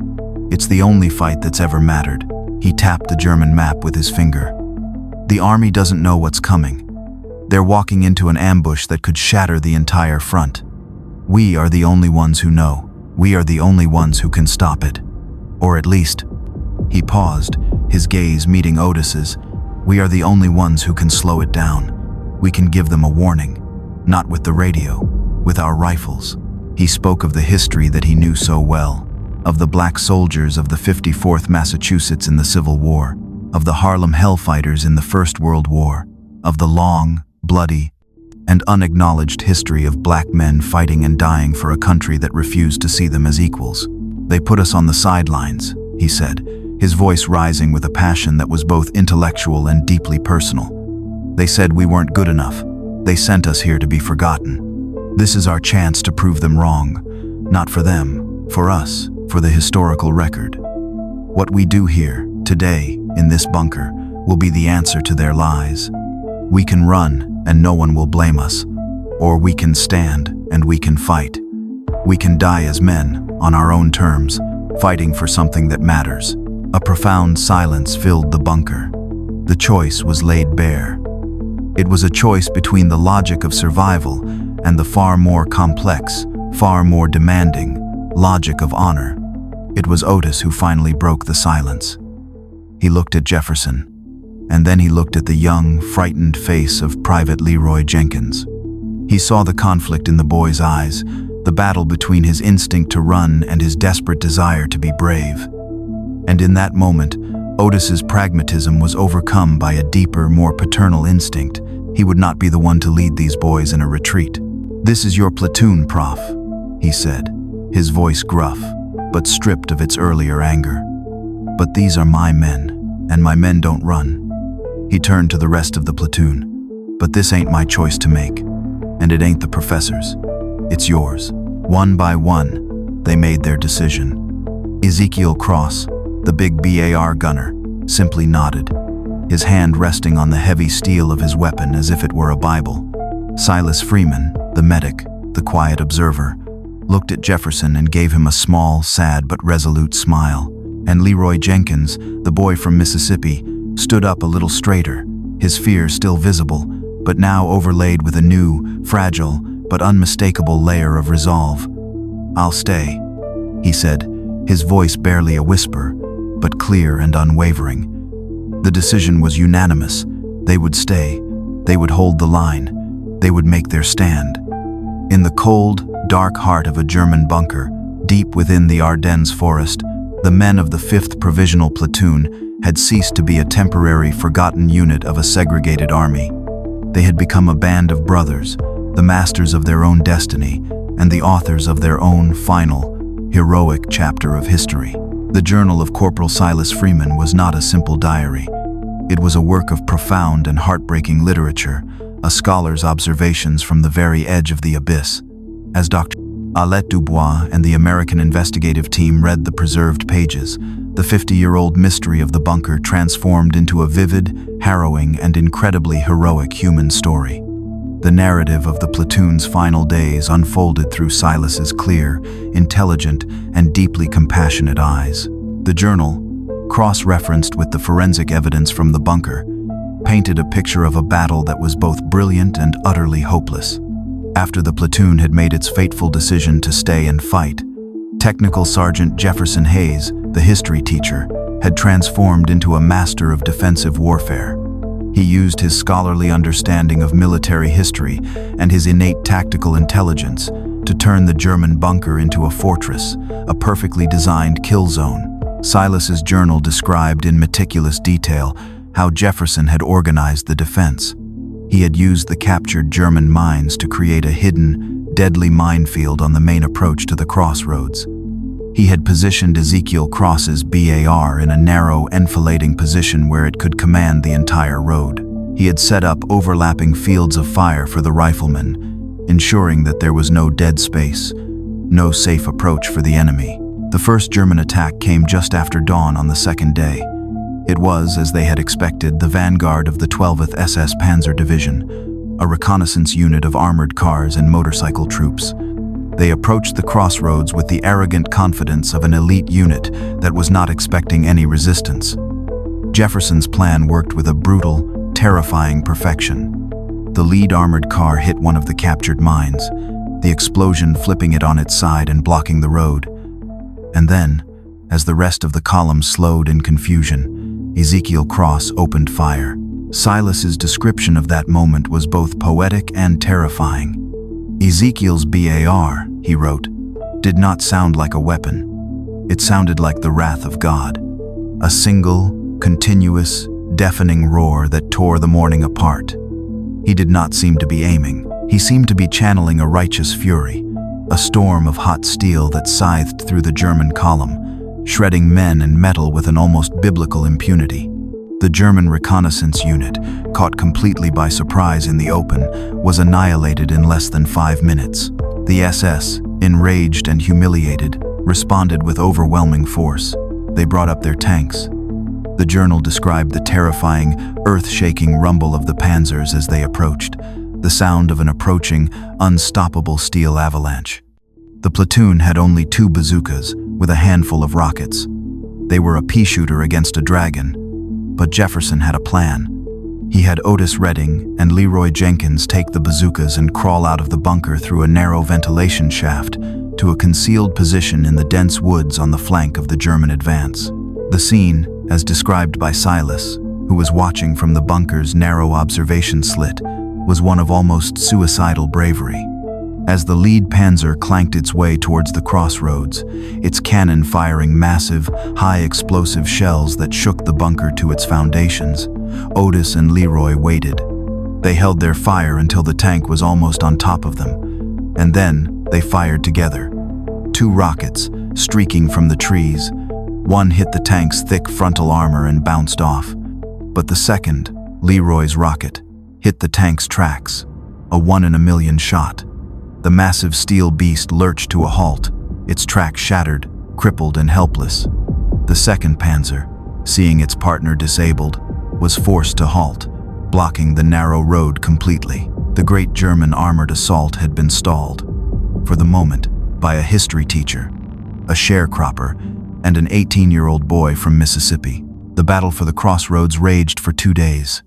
It's the only fight that's ever mattered." He tapped the German map with his finger. "The army doesn't know what's coming. They're walking into an ambush that could shatter the entire front. We are the only ones who know. We are the only ones who can stop it. Or at least," he paused, his gaze meeting Otis's, "we are the only ones who can slow it down. We can give them a warning. Not with the radio, with our rifles." He spoke of the history that he knew so well, of the black soldiers of the 54th Massachusetts in the Civil War, of the Harlem Hellfighters in the First World War, of the long, bloody, and unacknowledged history of black men fighting and dying for a country that refused to see them as equals. "They put us on the sidelines," he said, his voice rising with a passion that was both intellectual and deeply personal. "They said we weren't good enough. They sent us here to be forgotten. This is our chance to prove them wrong. Not for them, for us, for the historical record. What we do here, today, in this bunker, will be the answer to their lies. We can run, and no one will blame us. Or we can stand, and we can fight. We can die as men, on our own terms, fighting for something that matters." A profound silence filled the bunker. The choice was laid bare. It was a choice between the logic of survival and the far more complex, far more demanding logic of honor. It was Otis who finally broke the silence. He looked at Jefferson. And then he looked at the young, frightened face of Private Leroy Jenkins. He saw the conflict in the boy's eyes, the battle between his instinct to run and his desperate desire to be brave. And in that moment, Otis's pragmatism was overcome by a deeper, more paternal instinct. He would not be the one to lead these boys in a retreat. "This is your platoon, Prof," he said, his voice gruff, but stripped of its earlier anger. "But these are my men, and my men don't run." He turned to the rest of the platoon. "But this ain't my choice to make, and it ain't the professor's. It's yours." One by one, they made their decision. Ezekiel Cross, the big BAR gunner, simply nodded, his hand resting on the heavy steel of his weapon as if it were a Bible. Silas Freeman, the medic, the quiet observer, looked at Jefferson and gave him a small, sad but resolute smile. And Leroy Jenkins, the boy from Mississippi, stood up a little straighter, his fear still visible, but now overlaid with a new, fragile, but unmistakable layer of resolve. "I'll stay," he said, his voice barely a whisper, but clear and unwavering. The decision was unanimous. They would stay. They would hold the line. They would make their stand. In the cold, dark heart of a German bunker, deep within the Ardennes forest, the men of the 5th Provisional Platoon had ceased to be a temporary, forgotten unit of a segregated army. They had become a band of brothers, the masters of their own destiny, and the authors of their own final, heroic chapter of history. The journal of Corporal Silas Freeman was not a simple diary. It was a work of profound and heartbreaking literature, a scholar's observations from the very edge of the abyss. As Dr. Dubois and the American investigative team read the preserved pages, the 50-year-old mystery of the bunker transformed into a vivid, harrowing, and incredibly heroic human story. The narrative of the platoon's final days unfolded through Silas's clear, intelligent, and deeply compassionate eyes. The journal, cross-referenced with the forensic evidence from the bunker, painted a picture of a battle that was both brilliant and utterly hopeless. After the platoon had made its fateful decision to stay and fight, Technical Sergeant Jefferson Hayes, the history teacher, had transformed into a master of defensive warfare. He used his scholarly understanding of military history and his innate tactical intelligence to turn the German bunker into a fortress, a perfectly designed kill zone. Silas's journal described in meticulous detail how Jefferson had organized the defense. He had used the captured German mines to create a hidden, deadly minefield on the main approach to the crossroads. He had positioned Ezekiel Cross's BAR in a narrow, enfilading position where it could command the entire road. He had set up overlapping fields of fire for the riflemen, ensuring that there was no dead space, no safe approach for the enemy. The first German attack came just after dawn on the second day. It was, as they had expected, the vanguard of the 12th SS Panzer Division, a reconnaissance unit of armored cars and motorcycle troops. They approached the crossroads with the arrogant confidence of an elite unit that was not expecting any resistance. Jefferson's plan worked with a brutal, terrifying perfection. The lead armored car hit one of the captured mines, the explosion flipping it on its side and blocking the road. And then, as the rest of the column slowed in confusion, Ezekiel Cross opened fire. Silas's description of that moment was both poetic and terrifying. Ezekiel's BAR, he wrote, did not sound like a weapon. It sounded like the wrath of God. A single, continuous, deafening roar that tore the morning apart. He did not seem to be aiming. He seemed to be channeling a righteous fury, a storm of hot steel that scythed through the German column, shredding men and metal with an almost biblical impunity. The German reconnaissance unit, caught completely by surprise in the open, was annihilated in less than 5 minutes. The SS, enraged and humiliated, responded with overwhelming force. They brought up their tanks. The journal described the terrifying, earth-shaking rumble of the panzers as they approached, the sound of an approaching, unstoppable steel avalanche. The platoon had only 2 bazookas, with a handful of rockets. They were a pea-shooter against a dragon. But Jefferson had a plan. He had Otis Redding and Leroy Jenkins take the bazookas and crawl out of the bunker through a narrow ventilation shaft to a concealed position in the dense woods on the flank of the German advance. The scene, as described by Silas, who was watching from the bunker's narrow observation slit, was one of almost suicidal bravery. As the lead panzer clanked its way towards the crossroads, its cannon firing massive, high-explosive shells that shook the bunker to its foundations, Otis and Leroy waited. They held their fire until the tank was almost on top of them, and then they fired together. 2 rockets, streaking from the trees. One hit the tank's thick frontal armor and bounced off. But the second, Leroy's rocket, hit the tank's tracks, a 1 in a million shot. The massive steel beast lurched to a halt, its tracks shattered, crippled and helpless. The second panzer, seeing its partner disabled, was forced to halt, blocking the narrow road completely. The great German armored assault had been stalled, for the moment, by a history teacher, a sharecropper, and an 18-year-old boy from Mississippi. The battle for the crossroads raged for 2 days.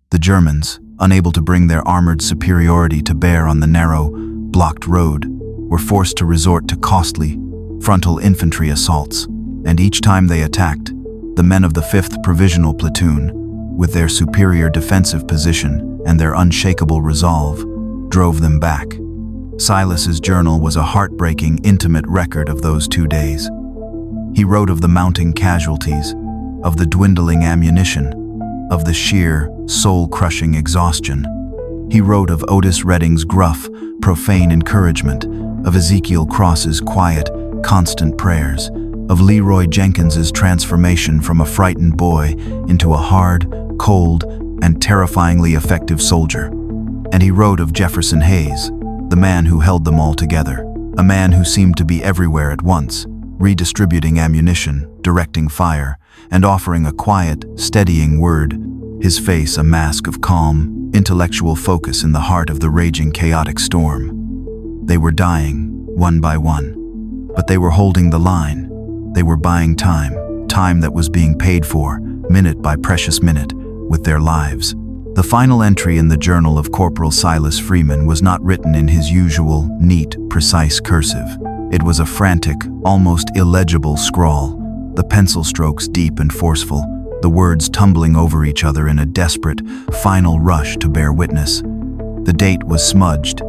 The Germans, unable to bring their armored superiority to bear on the narrow, blocked road, were forced to resort to costly, frontal infantry assaults, and each time they attacked, the men of the 5th Provisional Platoon, with their superior defensive position and their unshakable resolve, drove them back. Silas's journal was a heartbreaking, intimate record of those 2 days. He wrote of the mounting casualties, of the dwindling ammunition, of the sheer, soul-crushing exhaustion. He wrote of Otis Redding's gruff, profane encouragement, of Ezekiel Cross's quiet, constant prayers, of Leroy Jenkins's transformation from a frightened boy into a hard, cold, and terrifyingly effective soldier. And he wrote of Jefferson Hayes, the man who held them all together, a man who seemed to be everywhere at once, redistributing ammunition, directing fire, and offering a quiet, steadying word, his face a mask of calm, intellectual focus in the heart of the raging chaotic storm. They were dying, one by one, but they were holding the line. They were buying time, time that was being paid for, minute by precious minute, with their lives. The final entry in the journal of Corporal Silas Freeman was not written in his usual, neat, precise cursive. It was a frantic, almost illegible scrawl, the pencil strokes deep and forceful, the words tumbling over each other in a desperate, final rush to bear witness. The date was smudged,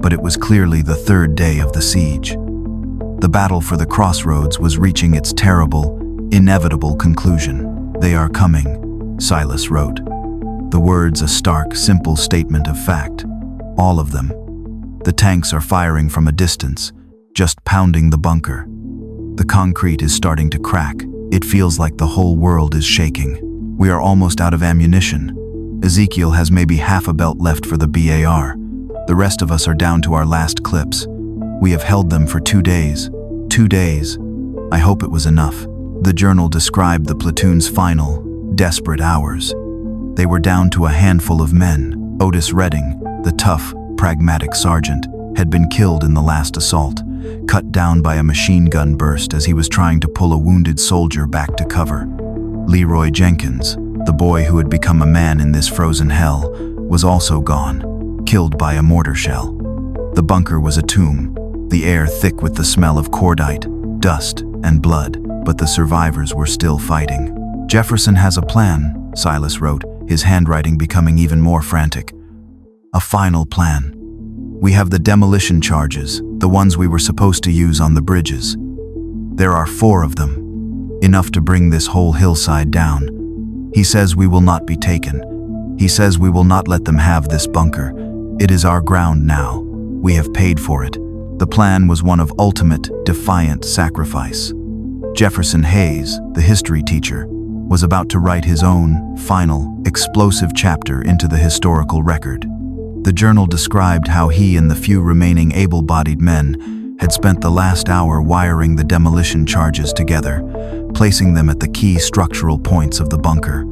but it was clearly the 3rd day of the siege. The battle for the crossroads was reaching its terrible, inevitable conclusion. "They are coming," Silas wrote. The words a stark, simple statement of fact. All of them. The tanks are firing from a distance, just pounding the bunker. The concrete is starting to crack. It feels like the whole world is shaking. We are almost out of ammunition. Ezekiel has maybe half a belt left for the BAR. The rest of us are down to our last clips. We have held them for 2 days. 2 days. I hope it was enough. The journal described the platoon's final, desperate hours. They were down to a handful of men. Otis Redding, the tough, pragmatic sergeant, had been killed in the last assault, cut down by a machine gun burst as he was trying to pull a wounded soldier back to cover. Leroy Jenkins, the boy who had become a man in this frozen hell, was also gone, killed by a mortar shell. The bunker was a tomb, the air thick with the smell of cordite, dust, and blood, but the survivors were still fighting. "Jefferson has a plan," Silas wrote, his handwriting becoming even more frantic. "A final plan. We have the demolition charges, the ones we were supposed to use on the bridges. There are 4 of them, enough to bring this whole hillside down. He says we will not be taken. He says we will not let them have this bunker. It is our ground now. We have paid for it." The plan was one of ultimate, defiant sacrifice. Jefferson Hayes, the history teacher, was about to write his own, final, explosive chapter into the historical record. The journal described how he and the few remaining able-bodied men had spent the last hour wiring the demolition charges together, placing them at the key structural points of the bunker.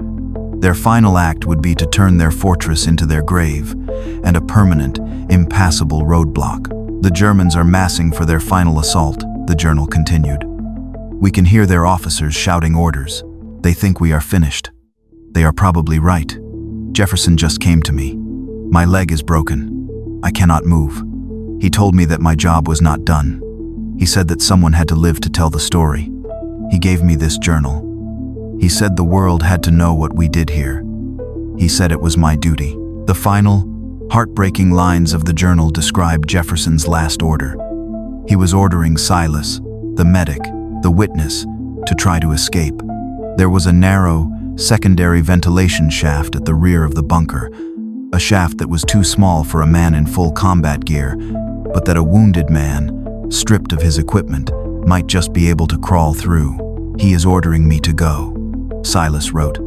Their final act would be to turn their fortress into their grave, and a permanent, impassable roadblock. "The Germans are massing for their final assault," the journal continued. "We can hear their officers shouting orders. They think we are finished. They are probably right. Jefferson just came to me. My leg is broken. I cannot move. He told me that my job was not done. He said that someone had to live to tell the story. He gave me this journal. He said the world had to know what we did here. He said it was my duty. The final, heartbreaking lines of the journal describe Jefferson's last order. He was ordering Silas, the medic, the witness, to try to escape. There was a narrow, secondary ventilation shaft at the rear of the bunker, a shaft that was too small for a man in full combat gear, but that a wounded man, stripped of his equipment, might just be able to crawl through. "He is ordering me to go," Silas wrote,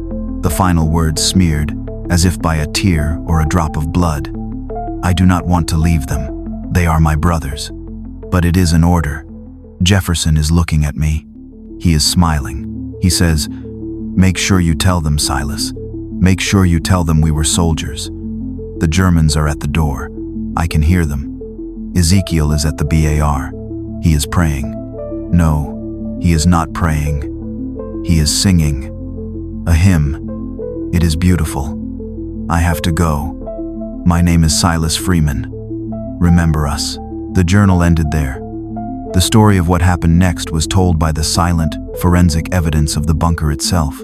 the final words smeared, as if by a tear or a drop of blood. "I do not want to leave them. They are my brothers. But it is an order. Jefferson is looking at me. He is smiling. He says, 'Make sure you tell them, Silas. Make sure you tell them we were soldiers.' The Germans are at the door. I can hear them. Ezekiel is at the BAR. He is praying. No, he is not praying. He is singing a hymn. It is beautiful. I have to go. My name is Silas Freeman. Remember us." The journal ended there. The story of what happened next was told by the silent, forensic evidence of the bunker itself.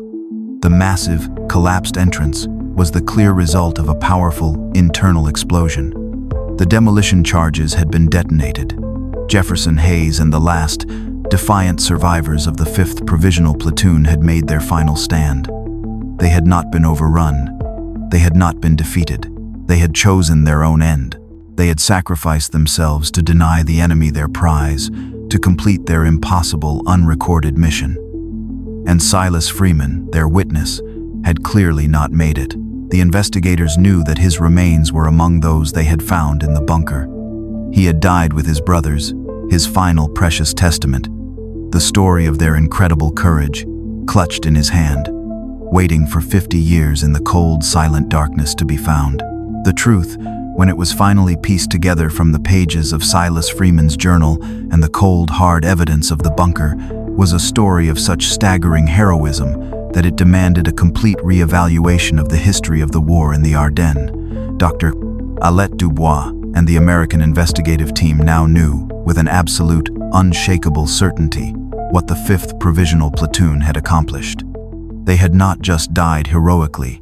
The massive, collapsed entrance was the clear result of a powerful, internal explosion. The demolition charges had been detonated. Jefferson Hayes and the last, defiant survivors of the 5th Provisional Platoon had made their final stand. They had not been overrun. They had not been defeated. They had chosen their own end. They had sacrificed themselves to deny the enemy their prize, to complete their impossible, unrecorded mission. And Silas Freeman, their witness, had clearly not made it. The investigators knew that his remains were among those they had found in the bunker. He had died with his brothers, his final precious testament, the story of their incredible courage, clutched in his hand, waiting for 50 years in the cold, silent darkness to be found. The truth, when it was finally pieced together from the pages of Silas Freeman's journal and the cold, hard evidence of the bunker, was a story of such staggering heroism that it demanded a complete re-evaluation of the history of the war in the Ardennes. Dr. Dubois and the American investigative team now knew, with an absolute, unshakable certainty, what the 5th Provisional Platoon had accomplished. They had not just died heroically.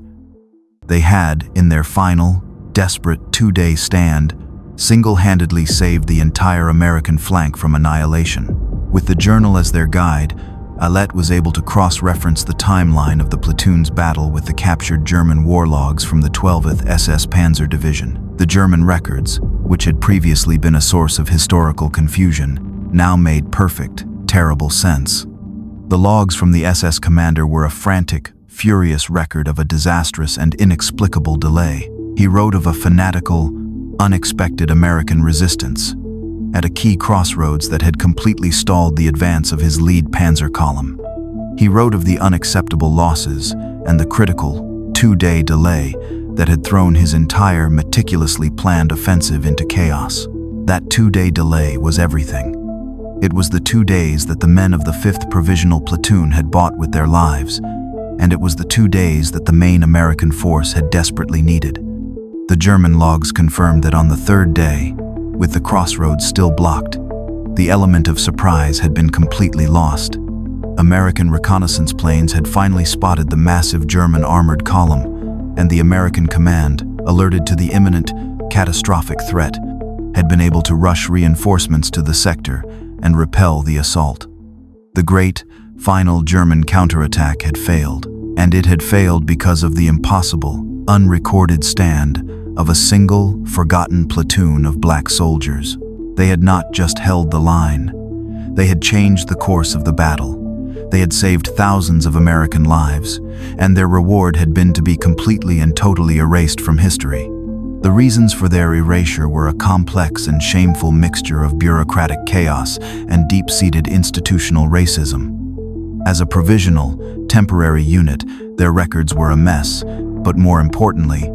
They had, in their final, desperate two-day stand, single-handedly saved the entire American flank from annihilation. With the journal as their guide, Alette was able to cross-reference the timeline of the platoon's battle with the captured German war logs from the 12th SS Panzer Division. The German records, which had previously been a source of historical confusion, now made perfect, terrible sense. The logs from the SS commander were a frantic, furious record of a disastrous and inexplicable delay. He wrote of a fanatical, unexpected American resistance at a key crossroads that had completely stalled the advance of his lead panzer column. He wrote of the unacceptable losses and the critical, two-day delay that had thrown his entire meticulously planned offensive into chaos. That two-day delay was everything. It was the 2 days that the men of the 5th Provisional Platoon had bought with their lives, and it was the 2 days that the main American force had desperately needed. The German logs confirmed that on the 3rd day, with the crossroads still blocked, the element of surprise had been completely lost. American reconnaissance planes had finally spotted the massive German armored column, and the American command, alerted to the imminent, catastrophic threat, had been able to rush reinforcements to the sector and repel the assault. The great, final German counterattack had failed, and it had failed because of the impossible, unrecorded stand of a single, forgotten platoon of black soldiers. They had not just held the line. They had changed the course of the battle. They had saved thousands of American lives, and their reward had been to be completely and totally erased from history. The reasons for their erasure were a complex and shameful mixture of bureaucratic chaos and deep-seated institutional racism. As a provisional, temporary unit, their records were a mess, but more importantly,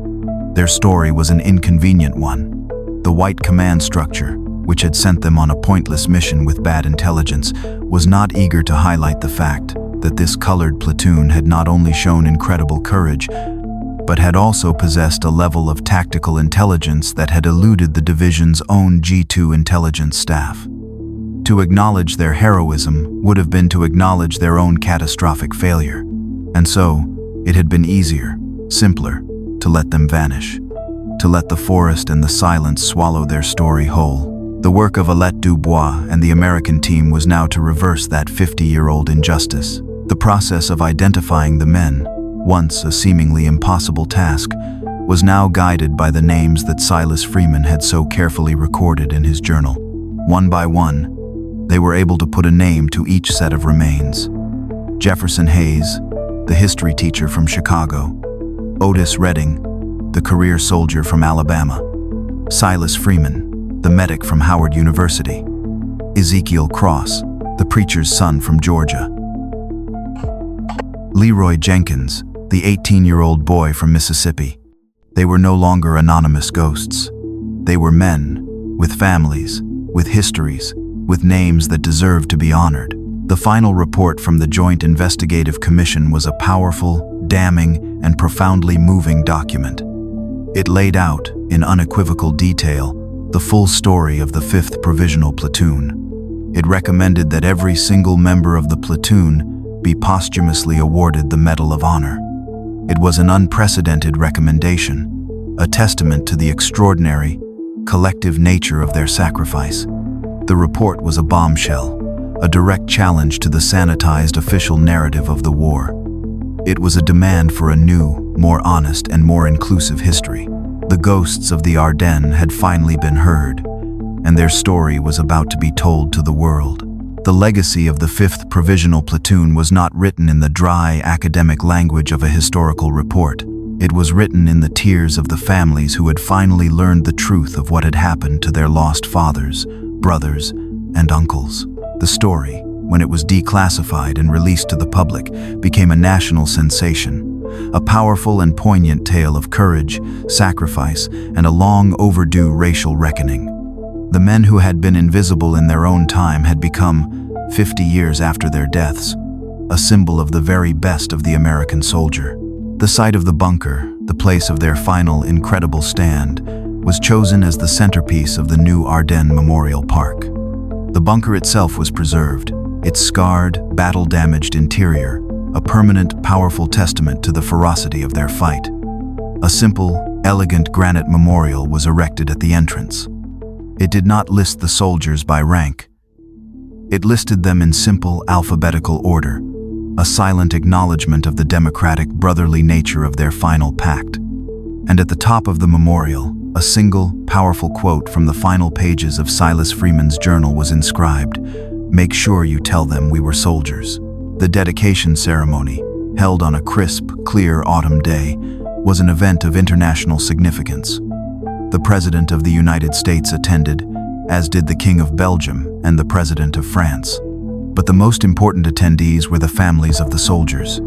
their story was an inconvenient one. The white command structure, which had sent them on a pointless mission with bad intelligence, was not eager to highlight the fact that this colored platoon had not only shown incredible courage, but had also possessed a level of tactical intelligence that had eluded the division's own G2 intelligence staff. To acknowledge their heroism would have been to acknowledge their own catastrophic failure. And so, it had been easier, simpler, to let them vanish, to let the forest and the silence swallow their story whole. The work of Dubois and the American team was now to reverse that 50-year-old injustice. The process of identifying the men, once a seemingly impossible task, was now guided by the names that Silas Freeman had so carefully recorded in his journal. One by one, they were able to put a name to each set of remains. Jefferson Hayes, the history teacher from Chicago; Otis Redding, the career soldier from Alabama; Silas Freeman, the medic from Howard University; Ezekiel Cross, the preacher's son from Georgia; Leroy Jenkins, the 18-year-old boy from Mississippi. They were no longer anonymous ghosts. They were men, with families, with histories, with names that deserved to be honored. The final report from the Joint Investigative Commission was a powerful, damning, and profoundly moving document. It laid out, in unequivocal detail, the full story of the 5th Provisional Platoon. It recommended that every single member of the platoon be posthumously awarded the Medal of Honor. It was an unprecedented recommendation, a testament to the extraordinary, collective nature of their sacrifice. The report was a bombshell, a direct challenge to the sanitized official narrative of the war. It was a demand for a new, more honest, and more inclusive history. The ghosts of the Ardennes had finally been heard, and their story was about to be told to the world. The legacy of the 5th Provisional Platoon was not written in the dry, academic language of a historical report. It was written in the tears of the families who had finally learned the truth of what had happened to their lost fathers, brothers, and uncles. The story, when it was declassified and released to the public, became a national sensation, a powerful and poignant tale of courage, sacrifice, and a long overdue racial reckoning. The men who had been invisible in their own time had become, 50 years after their deaths, a symbol of the very best of the American soldier. The site of the bunker, the place of their final incredible stand, was chosen as the centerpiece of the new Ardennes Memorial Park. The bunker itself was preserved, its scarred, battle-damaged interior, a permanent, powerful testament to the ferocity of their fight. A simple, elegant granite memorial was erected at the entrance. It did not list the soldiers by rank. It listed them in simple, alphabetical order, a silent acknowledgement of the democratic, brotherly nature of their final pact. And at the top of the memorial, a single, powerful quote from the final pages of Silas Freeman's journal was inscribed: "Make sure you tell them we were soldiers." The dedication ceremony, held on a crisp, clear autumn day, was an event of international significance. The President of the United States attended, as did the King of Belgium and the President of France. But the most important attendees were the families of the soldiers.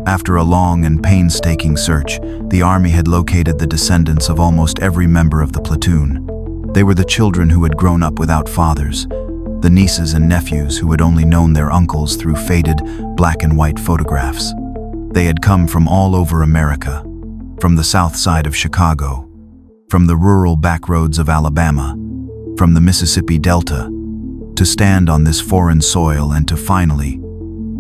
After a long and painstaking search, the Army had located the descendants of almost every member of the platoon. They were the children who had grown up without fathers, the nieces and nephews who had only known their uncles through faded, black and white photographs. They had come from all over America, from the south side of Chicago, from the rural backroads of Alabama, from the Mississippi Delta, to stand on this foreign soil and to finally,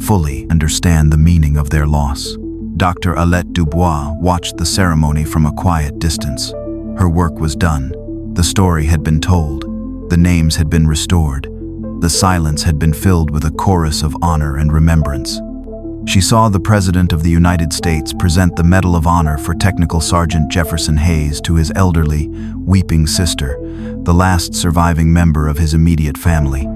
fully understand the meaning of their loss. Dr. Dubois watched the ceremony from a quiet distance. Her work was done. The story had been told. The names had been restored. The silence had been filled with a chorus of honor and remembrance. She saw the President of the United States present the Medal of Honor for Technical Sergeant Jefferson Hayes to his elderly, weeping sister, the last surviving member of his immediate family.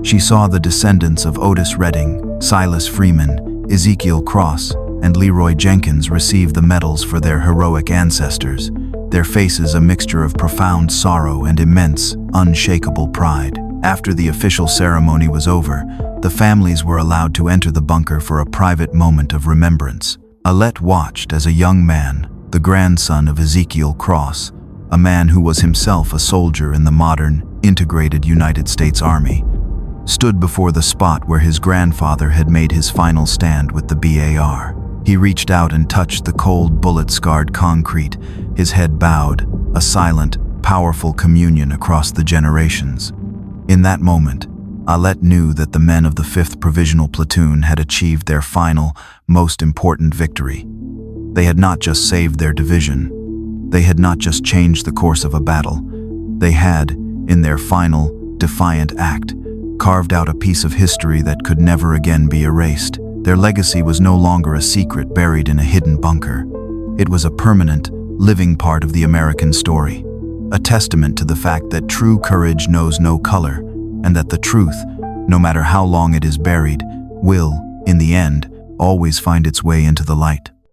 She saw the descendants of Otis Redding, Silas Freeman, Ezekiel Cross, and Leroy Jenkins receive the medals for their heroic ancestors, their faces a mixture of profound sorrow and immense, unshakable pride. After the official ceremony was over, the families were allowed to enter the bunker for a private moment of remembrance. Alette watched as a young man, the grandson of Ezekiel Cross, a man who was himself a soldier in the modern, integrated United States Army, stood before the spot where his grandfather had made his final stand with the BAR. He reached out and touched the cold, bullet-scarred concrete, his head bowed, a silent, powerful communion across the generations. In that moment, Alet knew that the men of the 5th Provisional Platoon had achieved their final, most important victory. They had not just saved their division. They had not just changed the course of a battle. They had, in their final, defiant act, carved out a piece of history that could never again be erased. Their legacy was no longer a secret buried in a hidden bunker. It was a permanent, living part of the American story, a testament to the fact that true courage knows no color, and that the truth, no matter how long it is buried, will, in the end, always find its way into the light.